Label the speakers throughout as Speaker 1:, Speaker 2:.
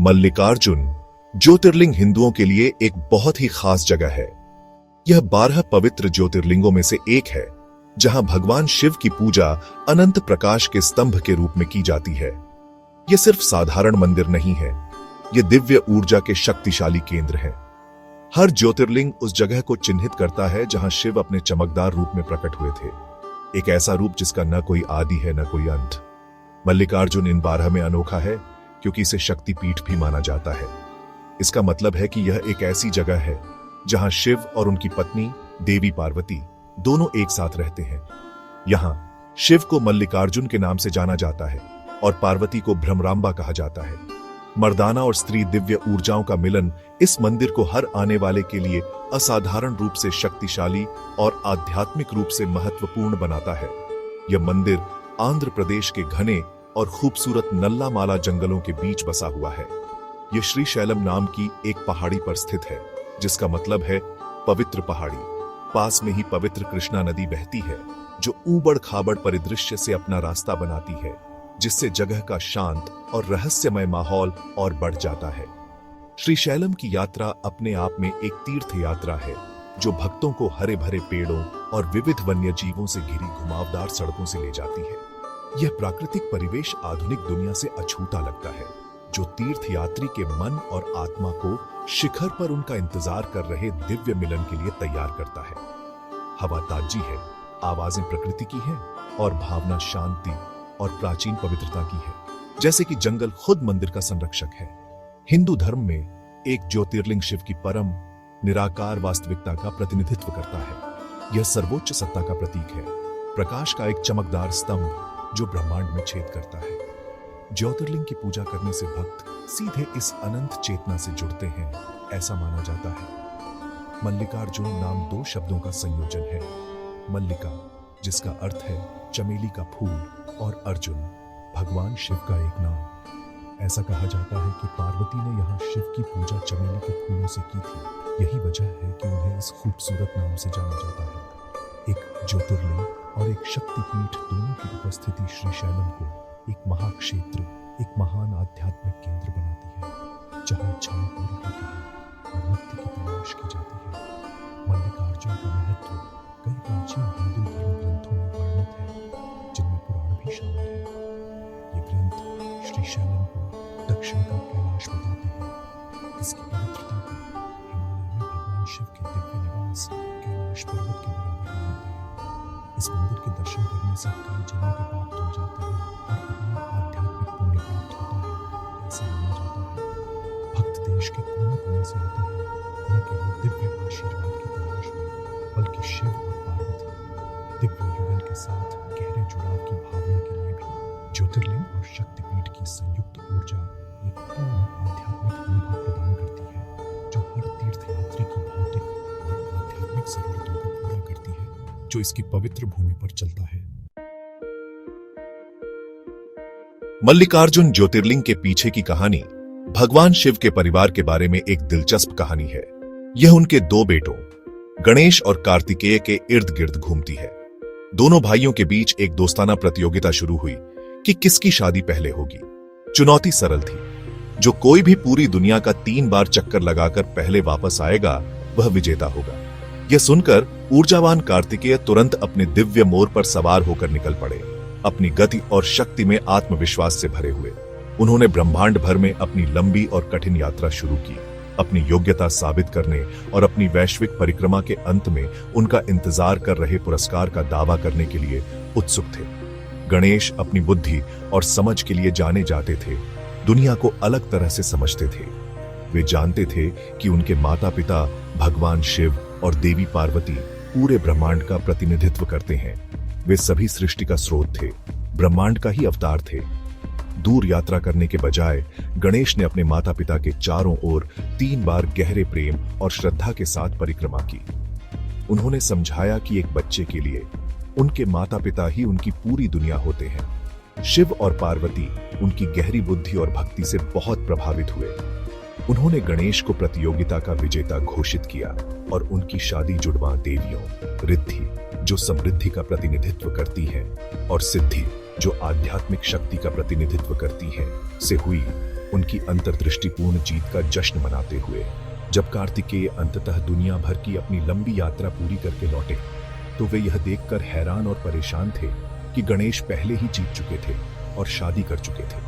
Speaker 1: मल्लिकार्जुन ज्योतिर्लिंग हिंदुओं के लिए एक बहुत ही खास जगह है। यह 12 पवित्र ज्योतिर्लिंगों में से एक है, जहां भगवान शिव की पूजा अनंत प्रकाश के स्तंभ के रूप में की जाती है। यह सिर्फ साधारण मंदिर नहीं है, यह दिव्य ऊर्जा के शक्तिशाली केंद्र है। हर ज्योतिर्लिंग उस जगह को चिन्हित करता है जहां शिव अपने चमकदार रूप में प्रकट हुए थे, एक ऐसा रूप जिसका न कोई आदि है न कोई अंत। मल्लिकार्जुन इन 12 में अनोखा है क्योंकि इसे शक्तिपीठ भी माना जाता है। इसका मतलब है कि यह एक ऐसी जगह है जहां शिव और उनकी पत्नी देवी पार्वती दोनों एक साथ रहते हैं। यहां शिव को मल्लिकार्जुन के नाम से जाना जाता है और पार्वती को भ्रमरांबा कहा जाता है। मर्दाना और स्त्री दिव्य ऊर्जाओं का मिलन इस मंदिर को हर आने वाले के लिए असाधारण रूप से शक्तिशाली और आध्यात्मिक रूप से महत्वपूर्ण बनाता है। यह मंदिर आंध्र प्रदेश के घने और खूबसूरत नल्लामाला जंगलों के बीच बसा हुआ है। यह श्रीशैलम नाम की एक पहाड़ी पर स्थित है, जिसका मतलब है पवित्र पहाड़ी। पास में ही पवित्र कृष्णा नदी बहती है, जो ऊबड़ खाबड़ परिदृश्य से अपना रास्ता बनाती है, जिससे जगह का शांत और रहस्यमय माहौल और बढ़ जाता है। श्रीशैलम की यात्रा अपने आप में एक तीर्थ यात्रा है, जो भक्तों को हरे भरे पेड़ों और विविध वन्य जीवों से घिरी घुमावदार सड़कों से ले जाती है। यह प्राकृतिक परिवेश आधुनिक दुनिया से अछूता लगता है, जो तीर्थ यात्री के मन और आत्मा को शिखर पर उनका इंतजार कर रहे दिव्य मिलन के लिए तैयार करता है। हवा ताजी है, आवाजें प्रकृति की हैं और भावना शांति और प्राचीन पवित्रता की है, जैसे कि जंगल खुद मंदिर का संरक्षक है। हिंदू धर्म में एक ज्योतिर्लिंग शिव की परम निराकार वास्तविकता का प्रतिनिधित्व करता है। यह सर्वोच्च सत्ता का प्रतीक है, प्रकाश का एक चमकदार स्तंभ जो ब्रह्मांड में छेद करता है। ज्योतिर्लिंग की पूजा करने से भक्त सीधे इस अनंत चेतना से जुड़ते हैं, ऐसा माना जाता है। मल्लिकार्जुन नाम 2 शब्दों का संयोजन है। मल्लिका, जिसका अर्थ है चमेली का फूल, और अर्जुन, भगवान शिव का एक नाम। ऐसा कहा जाता है कि पार्वती ने यहाँ शिव की पूजा चमेली के फूलों से की थी। यही वजह है कि उन्हें इस खूबसूरत नाम से जाना जाता है। एक ज्योतिर्लिंग और एक शक्तिपीठ दोनों की उपस्थिति श्रीशैलम को एक महाक्षेत्र, एक महान आध्यात्मिक केंद्र बनाती है, जहां इच्छाएं पूरी होती है और मुक्ति की तलाश की जाती है। मल्लिकार्जुन का महत्व कई प्राचीन हिंदू धर्म ग्रंथों में वर्णित है, जिनमें पुराण भी शामिल है। ये ग्रंथ श्रीशैलम को दक्षिण का कैलाश बताते हैं। इसकी पवित्रता को हिमालय में भगवान शिव के दिव्य निवास कैलाश पर्वत के बराबर मानते हैं। इस मंदिर के दर्शन करने से कई जनों के पाप धुल जाते हैं और अपार आध्यात्मिक पुण्य प्राप्त होता है, ऐसा माना जाता है। भक्त देश के कोने कोने से आते हैं, न केवल दिव्य आशीर्वाद की तलाश में, बल्कि शिव और पार्वती दिव्य युगल के साथ गहरे जुड़ाव की भावना के लिए भी। ज्योतिर्लिंग और शक्तिपीठ की संयुक्त ऊर्जा एक पूर्ण आध्यात्मिक अनुभव प्रदान करती है, जो हर तीर्थयात्री की भौतिक और आध्यात्मिक जरूरतों को पूरा करती है, जो इसकी पवित्र भूमि पर चलता है। मल्लिकार्जुन ज्योतिर्लिंग के पीछे की कहानी भगवान शिव के परिवार के बारे में एक दिलचस्प कहानी है। यह उनके 2 बेटों गणेश और कार्तिकेय के इर्द गिर्द घूमती है। दोनों भाइयों के बीच एक दोस्ताना प्रतियोगिता शुरू हुई कि किसकी शादी पहले होगी। चुनौती सरल थी, जो कोई भी पूरी दुनिया का 3 बार चक्कर लगाकर पहले वापस आएगा, वह विजेता होगा। यह सुनकर ऊर्जावान कार्तिकेय तुरंत अपने दिव्य मोर पर सवार होकर निकल पड़े, अपनी गति और शक्ति में आत्मविश्वास से भरे हुए। उन्होंने ब्रह्मांड भर में अपनी लंबी और कठिन यात्रा शुरू की, अपनी योग्यता साबित करने और अपनी वैश्विक परिक्रमा के अंत में उनका इंतजार कर रहे पुरस्कार का दावा करने के लिए उत्सुक थे। गणेश अपनी बुद्धि और समझ के लिए जाने जाते थे, दुनिया को अलग तरह से समझते थे। वे जानते थे कि उनके माता पिता भगवान शिव और देवी पार्वती पूरे ब्रह्मांड का प्रतिनिधित्व करते हैं। वे सभी सृष्टि का स्रोत थे, ब्रह्मांड का ही अवतार थे। दूर यात्रा करने के बजाय गणेश ने अपने माता पिता के चारों ओर 3 बार गहरे प्रेम और श्रद्धा के साथ परिक्रमा की। उन्होंने समझाया कि एक बच्चे के लिए उनके माता पिता ही उनकी पूरी दुनिया होते हैं। शिव और पार्वती उनकी गहरी बुद्धि और भक्ति से बहुत प्रभावित हुए। उन्होंने गणेश को प्रतियोगिता का विजेता घोषित किया और उनकी शादी जुड़वा देवियों, रिद्धि, जो समृद्धि का प्रतिनिधित्व करती है, और सिद्धि, जो आध्यात्मिक शक्ति का प्रतिनिधित्व करती है, से हुई उनकी अंतर्दृष्टिपूर्ण जीत का जश्न मनाते हुए जब कार्तिकेय अंततः दुनिया भर की अपनी लंबी यात्रा पूरी करके लौटे, तो वे यह देखकर हैरान और परेशान थे कि गणेश पहले ही जीत चुके थे और शादी कर चुके थे।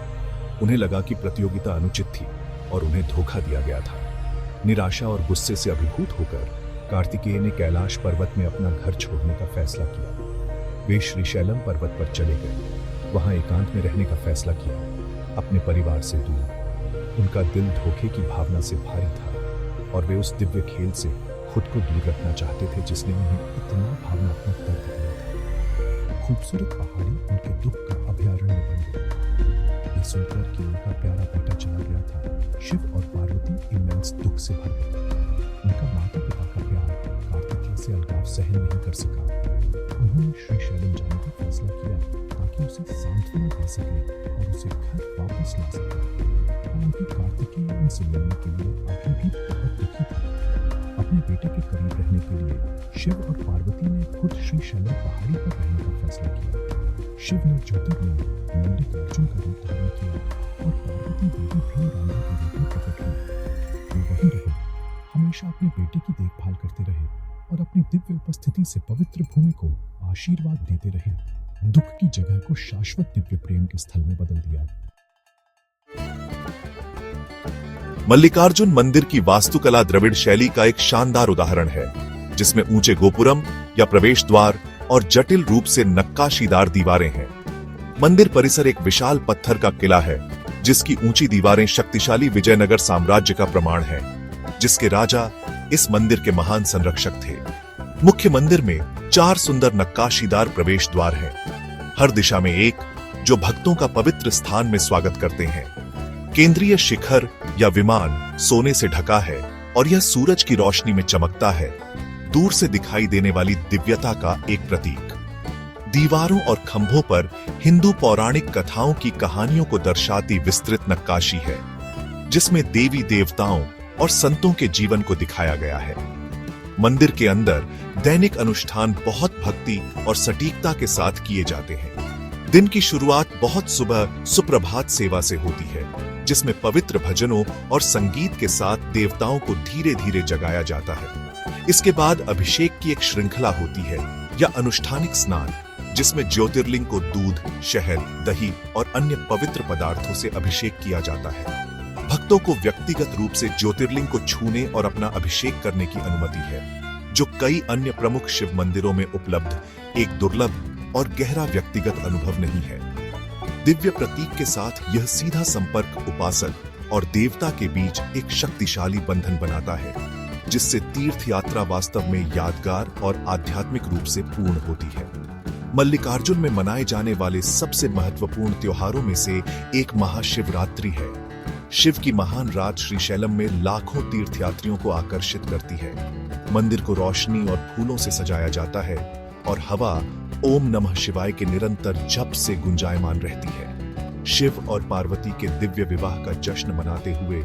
Speaker 1: उन्हें लगा कि प्रतियोगिता अनुचित थी और उन्हें धोखा दिया गया था। निराशा और गुस्से से अभिभूत होकर कार्तिकेय ने कैलाश पर्वत में अपना घर छोड़ने का फैसला किया। वे श्रीशैलम पर्वत पर चले गए, वहां एकांत में रहने का फैसला किया, अपने परिवार से दूर। उनका दिल धोखे की भावना से भारी था और वे उस दिव्य खेल से खुद को दूर रखना चाहते थे जिसने उन्हें इतना भावनात्मक दर्द दिया था। खूबसूरत पहाड़ी उनके दुख का अभयारण्य बन गई। ये सुनकर कि उनका प्यारा बेटा चला गया था, शिव और पार्वती इमेंस दुख से भर गए। उनका माता पिता का प्यार कार्तिकेय से अलगाव सहन नहीं कर सका। उन्होंने श्रीशैलम जाने का फैसला किया ताकि उसे सांत्वना दे सके और उसे घर वापस ला सके। हालांकि कार्तिकेय उनसे मिलने के लिए अभी भी बहुत दुखी था। अपने बेटे के करीब रहने के लिए शिव और पार्वती ने खुद श्रीशैलम पहाड़ी पर रहने का फैसला किया। शिव ने ज्योतिर्लिंग मल्लिकार्जुन का रूप धारण किया और पार्वती देवी भ्रमरांबा के रूप में प्रकट हुई। वे वहीं रहे, हमेशा अपने बेटे की देखभाल करते रहे और अपनी दिव्य उपस्थिति से पवित्र भूमि को आशीर्वाद देते रहे। दुख की जगह को शाश्वत दिव्य प्रेम के स्थल में बदल दिया। मल्लिकार्जुन मंदिर की वास्तुकला द्रविड़ शैली का एक शानदार उदाहरण है, जिसमें ऊंचे गोपुरम या प्रवेश द्वार और जटिल रूप से नक्काशीदार दीवारें हैं। मंदिर परिसर एक विशाल पत्थर का किला है, जिसकी ऊंची दीवारें शक्तिशाली विजयनगर साम्राज्य का प्रमाण है, जिसके राजा इस मंदिर के महान संरक्षक थे। मुख्य मंदिर में 4 सुंदर नक्काशीदार प्रवेश द्वार हैं, हर दिशा में एक, जो भक्तों का पवित्र स्थान में स्वागत करते हैं। केंद्रीय शिखर या विमान सोने से ढका है और यह सूरज की रोशनी में चमकता है, दूर से दिखाई देने वाली दिव्यता का एक प्रतीक। दीवारों और खंभों पर हिंदू पौराणिक कथाओं की कहानियों को दर्शाती विस्तृत नक्काशी है, जिसमें देवी देवताओं और संतों के जीवन को दिखाया गया है। मंदिर के अंदर दैनिक अनुष्ठान बहुत भक्ति और सटीकता के साथ किए जाते हैं। दिन की शुरुआत बहुत सुबह सुप्रभात सेवा से होती है, जिसमें पवित्र भजनों और संगीत के साथ देवताओं को धीरे धीरे जगाया जाता है। इसके बाद अभिषेक की एक श्रृंखला होती है या अनुष्ठानिक स्नान, जिसमें ज्योतिर्लिंग को दूध, शहद, दही और अन्य पवित्र पदार्थों से अभिषेक किया जाता है। भक्तों को व्यक्तिगत रूप से ज्योतिर्लिंग को छूने और अपना अभिषेक करने की अनुमति है, जो कई अन्य प्रमुख शिव मंदिरों में उपलब्ध एक दुर्लभ और गहरा व्यक्तिगत अनुभव नहीं है। दिव्य प्रतीक के साथ यह सीधा संपर्क उपासक और देवता के बीच एक शक्तिशाली बंधन बनाता है, जिससे तीर्थ यात्रा वास्तव में यादगार और आध्यात्मिक रूप से पूर्ण होती है। मल्लिकार्जुन में मनाए जाने वाले सबसे महत्वपूर्ण त्योहारों में से एक महाशिवरात्रि है। शिव की महान रात श्रीशैलम में लाखों तीर्थयात्रियों को आकर्षित करती है। मंदिर को रोशनी और फूलों से सजाया जाता है और हवा ओम नमः शिवाय के निरंतर जप से गुंजायमान रहती है। शिव और पार्वती के दिव्य विवाह का जश्न मनाते हुए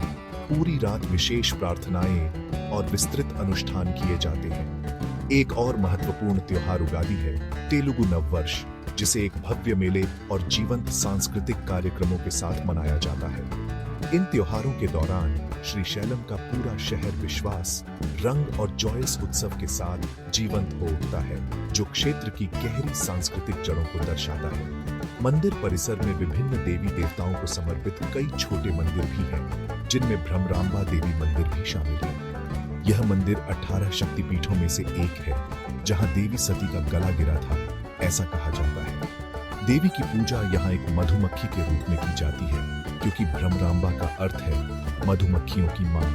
Speaker 1: पूरी रात विशेष प्रार्थनाएं और विस्तृत अनुष्ठान किए जाते हैं। एक और महत्वपूर्ण त्योहार उगादी है, तेलुगु नववर्ष, जिसे एक भव्य मेले और जीवंत सांस्कृतिक कार्यक्रमों के साथ मनाया जाता है। इन त्योहारों के दौरान श्रीशैलम का पूरा शहर विश्वास, रंग और जॉयस उत्सव के साथ जीवंत हो उठता है, जो क्षेत्र की गहरी सांस्कृतिक जड़ों को दर्शाता है। मंदिर परिसर में विभिन्न देवी देवताओं को समर्पित कई छोटे मंदिर भी हैं, जिनमें भ्रमरांबा देवी मंदिर भी शामिल है। यह मंदिर 18 शक्तिपीठों में से एक है, जहां देवी सती का गला गिरा था, ऐसा कहा जाता है। देवी की पूजा यहाँ एक मधुमक्खी के रूप में की जाती है, क्योंकि भ्रमरांबा का अर्थ है मधुमक्खियों की मां।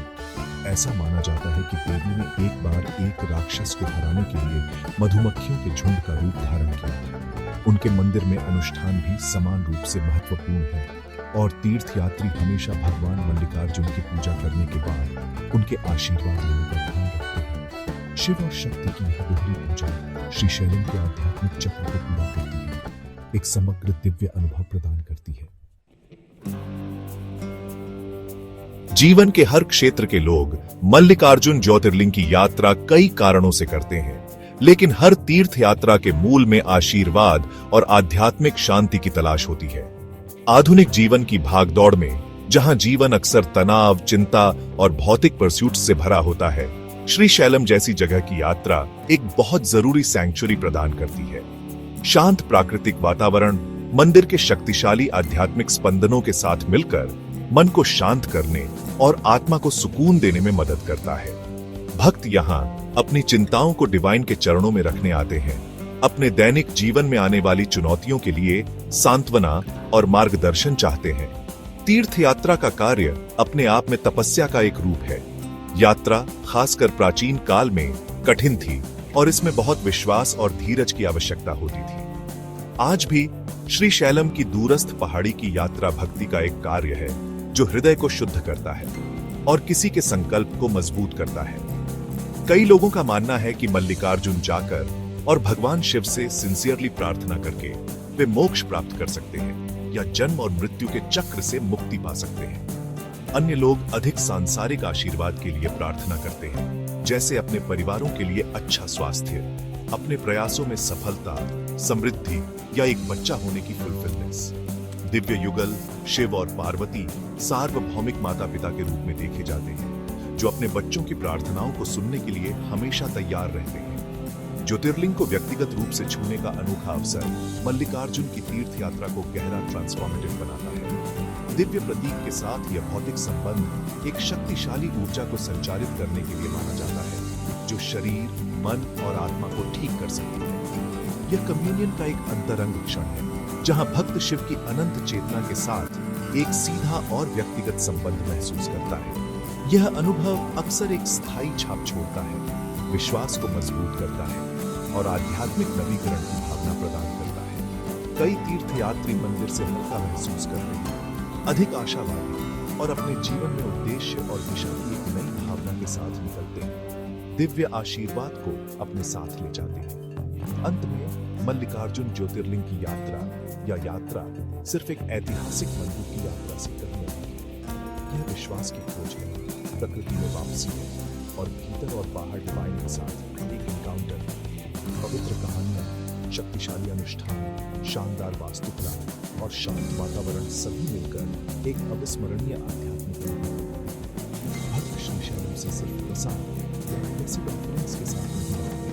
Speaker 1: ऐसा माना जाता है कि देवी ने एक बार एक राक्षस को हराने के लिए मधुमक्खियों के झुंड का रूप धारण किया। उनके मंदिर में अनुष्ठान भी समान रूप से महत्वपूर्ण है और तीर्थयात्री हमेशा भगवान मल्लिकार्जुन की पूजा करने के बाद उनके आशीर्वाद लेने का ध्यान रखते हैं। शिव और शक्ति की यह दोहरी पूजा श्रीशैलम के आध्यात्मिक चक्र को पूरा करती है, एक समग्र दिव्य अनुभव प्रदान करती है। जीवन के हर क्षेत्र के लोग मल्लिकार्जुन ज्योतिर्लिंग की यात्रा कई कारणों से करते हैं, लेकिन हर तीर्थ यात्रा के मूल में आशीर्वाद और आध्यात्मिक शांति की तलाश होती है। आधुनिक जीवन की भागदौड़ में जहां जीवन अक्सर तनाव, चिंता और भौतिक परस्यूट से भरा होता है, श्री शैलम जैसी जगह की यात्रा एक बहुत जरूरी सैंक्चुरी प्रदान करती है। शांत प्राकृतिक वातावरण मंदिर के शक्तिशाली आध्यात्मिक स्पंदनों के साथ मिलकर मन को शांत करने और आत्मा को सुकून देने में मदद करता है। भक्त यहाँ अपनी चिंताओं को डिवाइन के चरणों में रखने आते हैं, अपने दैनिक जीवन में आने वाली चुनौतियों के लिए सांत्वना और मार्गदर्शन चाहते हैं। तीर्थ यात्रा का कार्य अपने आप में तपस्या का एक रूप है। यात्रा खासकर प्राचीन काल में कठिन थी और इसमें बहुत विश्वास और धीरज की आवश्यकता होती थी। आज भी श्री शैलम की दूरस्थ पहाड़ी की यात्रा भक्ति का एक कार्य है जो हृदय को शुद्ध करता है और किसी के संकल्प को मजबूत करता है। कई लोगों का मानना है कि मल्लिकार्जुन जाकर और भगवान शिव से सिंसियरली प्रार्थना करके वे मोक्ष प्राप्त कर सकते हैं या जन्म और मृत्यु के चक्र से मुक्ति पा सकते हैं। अन्य लोग अधिक सांसारिक आशीर्वाद के लिए प्रार्थना करते हैं, जैसे अपने परिवारों के लिए अच्छा स्वास्थ्य, अपने प्रयासों में सफलता, समृद्धि या एक बच्चा होने की फुलफिलनेस। दिव्य युगल शिव और पार्वती सार्वभौमिक माता पिता के रूप में देखे जाते हैं, जो अपने बच्चों की प्रार्थनाओं को सुनने के लिए हमेशा तैयार रहते हैं। ज्योतिर्लिंग को व्यक्तिगत रूप से छूने का अनोखा अवसर मल्लिकार्जुन की तीर्थ यात्रा को गहरा ट्रांसफॉर्मेटिव बनाता है। दिव्य प्रतीक के साथ यह भौतिक संबंध एक शक्तिशाली ऊर्जा को संचारित करने के लिए माना जाता है, जो शरीर, मन और आत्मा को ठीक कर सकती है। यह कम्युनियन का एक अंतरंग क्षण है, जहां भक्त शिव की अनंत चेतना के साथ एक सीधा और व्यक्तिगत संबंध महसूस करता है। यह अनुभव अक्सर एक स्थायी छाप छोड़ता है, विश्वास को मजबूत करता है और आध्यात्मिक नवीकरण की भावना प्रदान करता है। कई तीर्थयात्री मंदिर से हल्का महसूस करते हैं, अधिक आशावादी और अपने जीवन में उद्देश्य और दिशा की एक नई भावना के साथ निकलते हैं, दिव्य आशीर्वाद को अपने साथ ले जाते हैं। अंत में मल्लिकार्जुन ज्योतिर्लिंग की यात्रा सिर्फ एक ऐतिहासिक मंदिर की यात्रा से कम नहीं है। यह विश्वास की खोज है, प्रकृति में वापसी है और भीतर और बाहर डिवाइन के साथ एक एनकाउंटर है। पवित्र कहानियां, शक्तिशाली अनुष्ठान, शानदार वास्तुकला और शांत वातावरण सभी मिलकर एक अविस्मरणीय आध्यात्मिक अनुभव है। भक्त श्री शैलम से सिर्फ प्रसाद या ऐसी कॉन्फ्रेंस के साथ नहीं आते,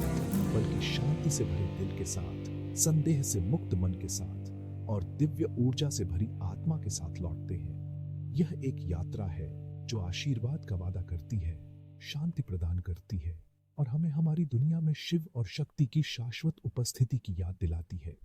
Speaker 1: बल्कि शांति से भरे दिल के साथ, संदेह से मुक्त मन के साथ और दिव्य ऊर्जा से भरी आत्मा के साथ लौटते हैं। यह एक यात्रा है जो आशीर्वाद का वादा करती है, शांति प्रदान करती है और हमें हमारी दुनिया में शिव और शक्ति की शाश्वत उपस्थिति की याद दिलाती है।